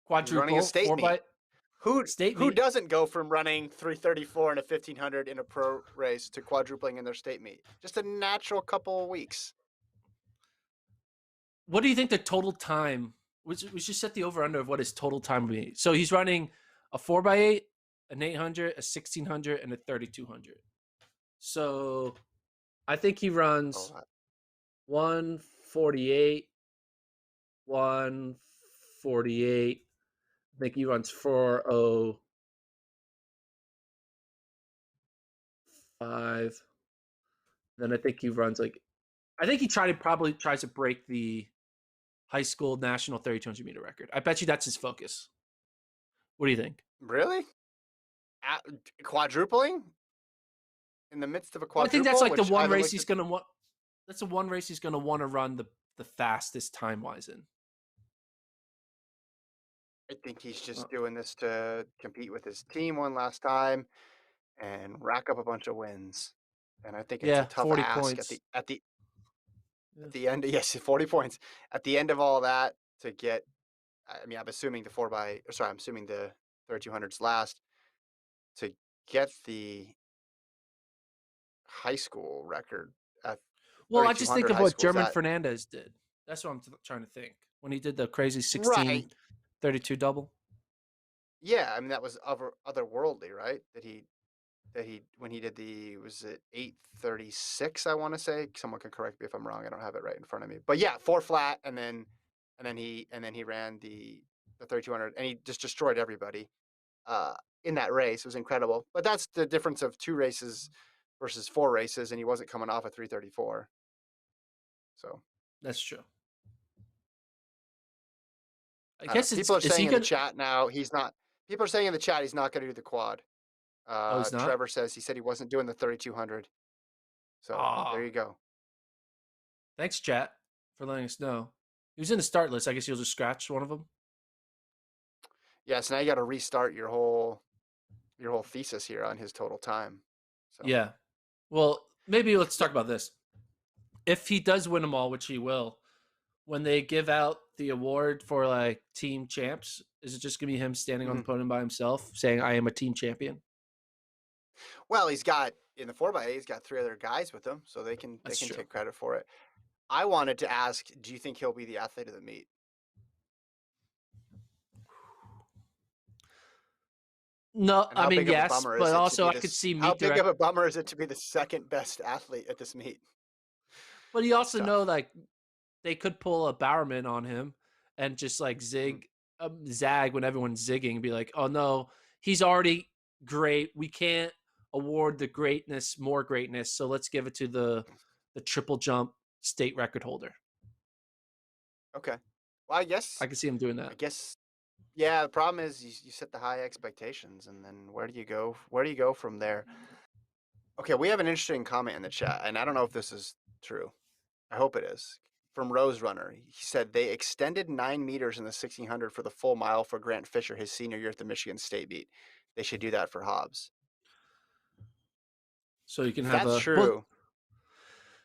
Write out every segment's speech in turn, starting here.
He's running a Quadruple, state 4 meet. by state Who meet. doesn't go from running 334 and a 1500 in a pro race to quadrupling in their state meet? Just a natural couple of weeks. What do you think the total time? We should set the over under of what his total time would be. So he's running a 4x8, an 800, a 1600, and a 3200. So I think he runs Oh, 148, 148. I think he runs 405. Then I think he runs I think he probably tries to break the high school national 3200 meter record. I bet you that's his focus. What do you think? really? Quadrupling in the midst of a Well, I think that's quadruple, like the which I one haven't race looked he's at. gonna want. That's the one race he's gonna want to run the fastest time wise in. I think he's Uh, just doing this to compete with his team one last time and rack up a bunch of wins. And I think it's a yeah, tough 40 ask points. Yeah. at the end. Yes, 40 points at the end of all that to get. I mean, I'm assuming I'm assuming the 3200s last to get the high school record at Well, I just think 3200 of high what school. Is German that Fernandez did. That's what I'm trying to think when he did the crazy right? 16-32 double. Yeah, I mean that was otherworldly, right? That he when he did was it 836, I want to say. Someone can correct me if I'm wrong. I don't have it right in front of me. But yeah, four flat and then he ran the 3200 and he just destroyed everybody uh in that race. It was incredible. But that's the difference of two races versus four races, and he wasn't coming off a 334. So, That's true. I I don't know. guess it's People are is saying he in the gonna? chat now he's not people are saying in the chat he's not going to do the quad. Oh, he's not. Trevor says he said he wasn't doing the 3200. So, there Ah, you go. thanks, chat, for letting us know. He was in the start list. I guess you'll just scratch one of them. Yeah, so now you got to restart your whole thesis here on his total time. So, Yeah. Well, maybe let's talk about this. If he does win them all, which he will, when they give out the award for like team champs, is it just gonna be him standing on the mhm. podium by himself saying, "I am a team champion"? Well, he's got in the 4x8, he's got three other guys with him, so they can they That's can true. take credit for it. I wanted to ask, do you think he'll be the athlete of the meet? No, And I how mean big of a yes, bummer is but it to also be I could this? see How meet big of direct. a bummer is it to be the second best athlete at this meet? But you It's also know tough. like they could pull a Bowerman on him and just like Mhm. zag when everyone's zigging and be like, "Oh no, he's already great. We can't award the greatness more greatness, so let's give it to the triple jump state record holder." Okay. Well, I can see him doing I that. guess, yeah. The problem is you set the high expectations, and then where do you go? Where do you go from there? Okay, we have an interesting comment in the chat, and I don't know if this is true. I hope it is. From Rose Runner, he said they extended 9 meters in the 1600 for the full mile for Grant Fisher his senior year at the Michigan State meet. They should do that for Hobbs. So you can If have that's a well. true,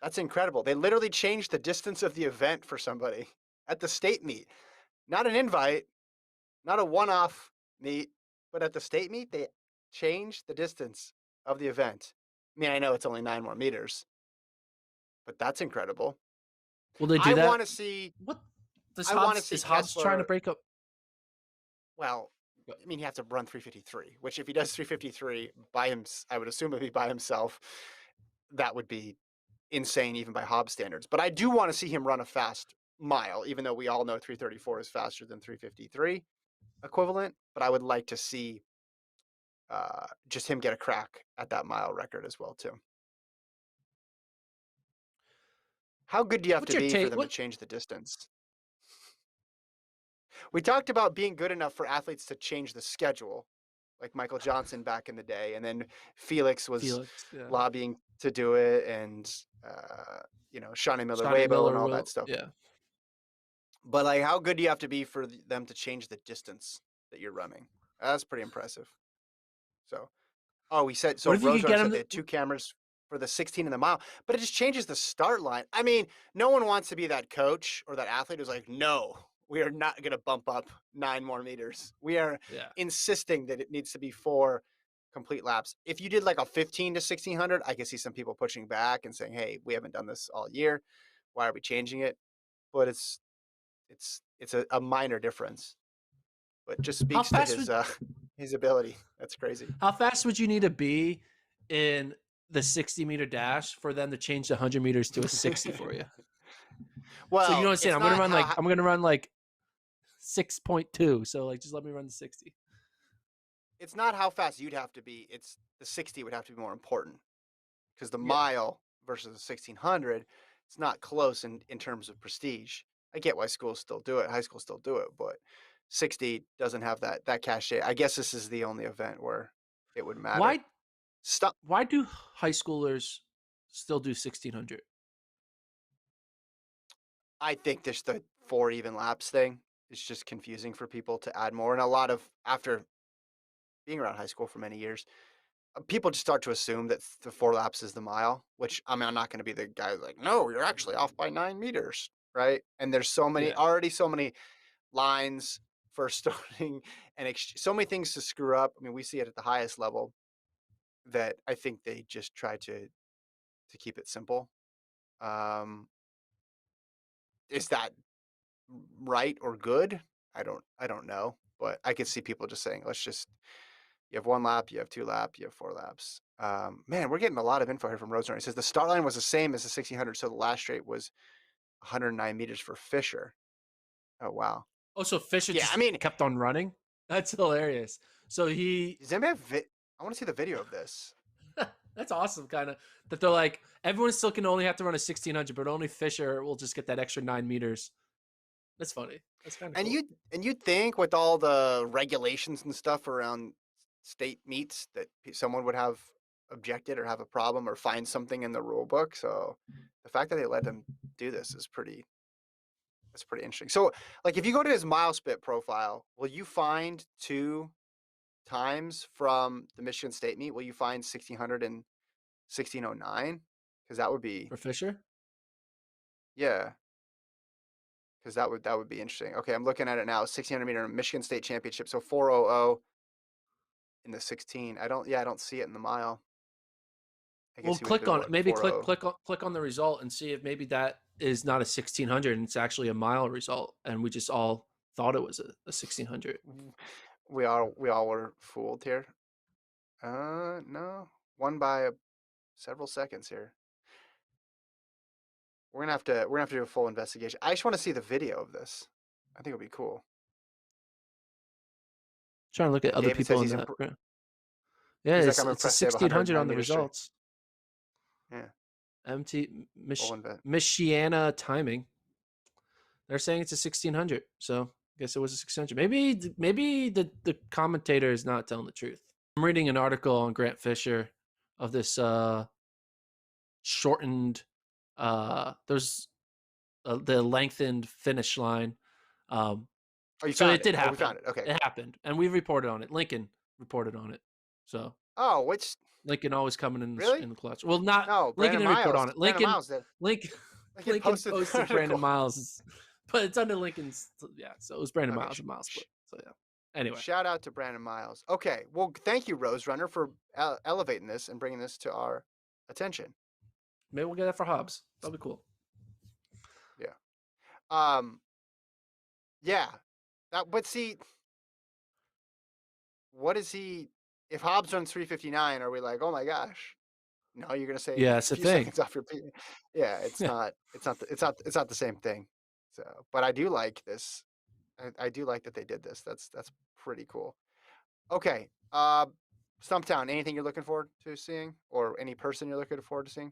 that's incredible. They literally changed the distance of the event for somebody at the state meet. Not an invite, not a one-off meet, but at the state meet, they changed the distance of the event. I mean, I know it's only 9 more meters, but that's incredible. Will they do I that? want to see. What does I want to Hobbs see is Hobbs trying to Kessler. break up? Well, I mean, he has to run 353, which if he does 353 by him, I would assume it'd be by himself. That would be insane, even by Hobbs standards. But I do want to see him run a fast mile, even though we all know 334 is faster than 353 equivalent. But I would like to see just him get a crack at that mile record as well, too. How good do you have What's to your be for take? them to change the distance? We talked about being good enough for athletes to change the schedule, like Michael Johnson back in the day, and then Felix was Felix, yeah. lobbying to do it, and Shawnee Shawnee Miller-Uibo and Miller all that will, stuff. yeah. But like, how good do you have to be for them to change the distance that you're running? That's pretty impressive. So, oh, we said so. What if you could Roadrunner get said him? they had two cameras for the 16 and the mile, but it just changes the start line. I mean, no one wants to be that coach or that athlete who's like, no, We are not going to bump up 9 more meters. We are Yeah. insisting that it needs to be 4 complete laps. If you did like a 15 to 1600, I could see some people pushing back and saying, "Hey, we haven't done this all year. Why are we changing it?" But it's a minor difference, but just How speaks to fast would his ability. That's crazy. how fast would you need to be in the 60-meter dash for them to change the 100 meters to a 60 for you? So you know Well, what I'm saying? it's not how I'm gonna run like 6.2. So like just let me run the 60. it's not how fast you'd have to be. It's the 60 would have to be more important because the Yeah. mile versus the 1600, it's not close in terms of prestige. I get why schools still do it, high schools still do it, but 60 doesn't have that cachet. I guess this is the only event where it would matter. Why Stop. why do high schoolers still do 1600? I think there's the 4 even laps thing. It's just confusing for people to add more, and a lot of after being around high school for many years, people just start to assume that the 4 laps is the mile, which I mean, I'm not going to be the guy who's like, no, you're actually off by 9 meters, right? And there's Yeah. so many lines for starting and so many things to screw up. I mean, we see it at the highest level that I think they just try to keep it simple. Um, is that right or good? I don't know, but I could see people just saying, let's just you have 1 lap, you have 2 lap, you have 4 laps. Man, we're getting a lot of info here from Rosemary. It says the start line was the same as the 1600, so the last straight was 109 meters for Fisher. Oh wow. Oh, so Fisher Yeah, I just mean, kept on running? That's hilarious. So he does anybody have I want to see the video of this. that's awesome kind of that they're like everyone still can only have to run a 1600, but only Fisher will just get that extra 9 meters. That's funny. That's kind of And cool. you'd think with all the regulations and stuff around state meets that someone would have objected or have a problem or find something in the rule book. So the fact that they let him do this is that's pretty interesting. So like if you go to his MileSpit profile, will you find 2 times from the Michigan State meet? Will you find 1600 and 1609? Because that would be For Fisher? yeah. Because that would be interesting. Okay, I'm looking at it now. 1600 meter Michigan State Championship. So 400 in the 16. I don't see it in the mile. I Well, guess he would have click did on it. what Maybe 40. click on the result and see if maybe that is not a 1600 and it's actually a mile result and we just all thought it was a 1600. We all were fooled here. No, won by several seconds here. We're gonna have to do a full investigation. I just want to see the video of this. I think it'll be cool. Trying to look at And other David says people in that. Yeah, he's like I'm it's a impressed they have 1600 109 on the meters straight. results. Yeah, MT full invest. Michiana timing. They're saying it's a 1600. So I guess it was a 600. Maybe the commentator is not telling the truth. I'm reading an article on Grant Fisher of this shortened there's the lengthened finish line. Um, Oh, you so found it it. did Oh, we happen. found it. Okay, It cool. happened, and we've reported on it. Lincoln reported on it. So Oh, which Lincoln always coming really? in the clutch. Well, not No, Lincoln Brandon didn't report Miles. on it. Brandon Miles did. Lincoln, Like it Lincoln posted the posted Brandon article. Miles, but it's under Lincoln's. Yeah, so it was Brandon Okay, Miles and Miles split. So yeah. Anyway, shout out to Brandon Miles. Okay, well, thank you, Rose Runner, for elevating this and bringing this to our attention. maybe we'll get that for Hobbs. That'll be cool. Yeah. Um. Yeah. That. But see, what is he? If Hobbs runs 359, are we like, oh my gosh? No, you're gonna save Yeah, a it's a few thing. seconds off your P. Yeah, it's Yeah. not. It's not the same thing. So, but I do like this. I do like that they did this. That's pretty cool. Okay. Stumptown. Anything you're looking forward to seeing, or any person you're looking forward to seeing?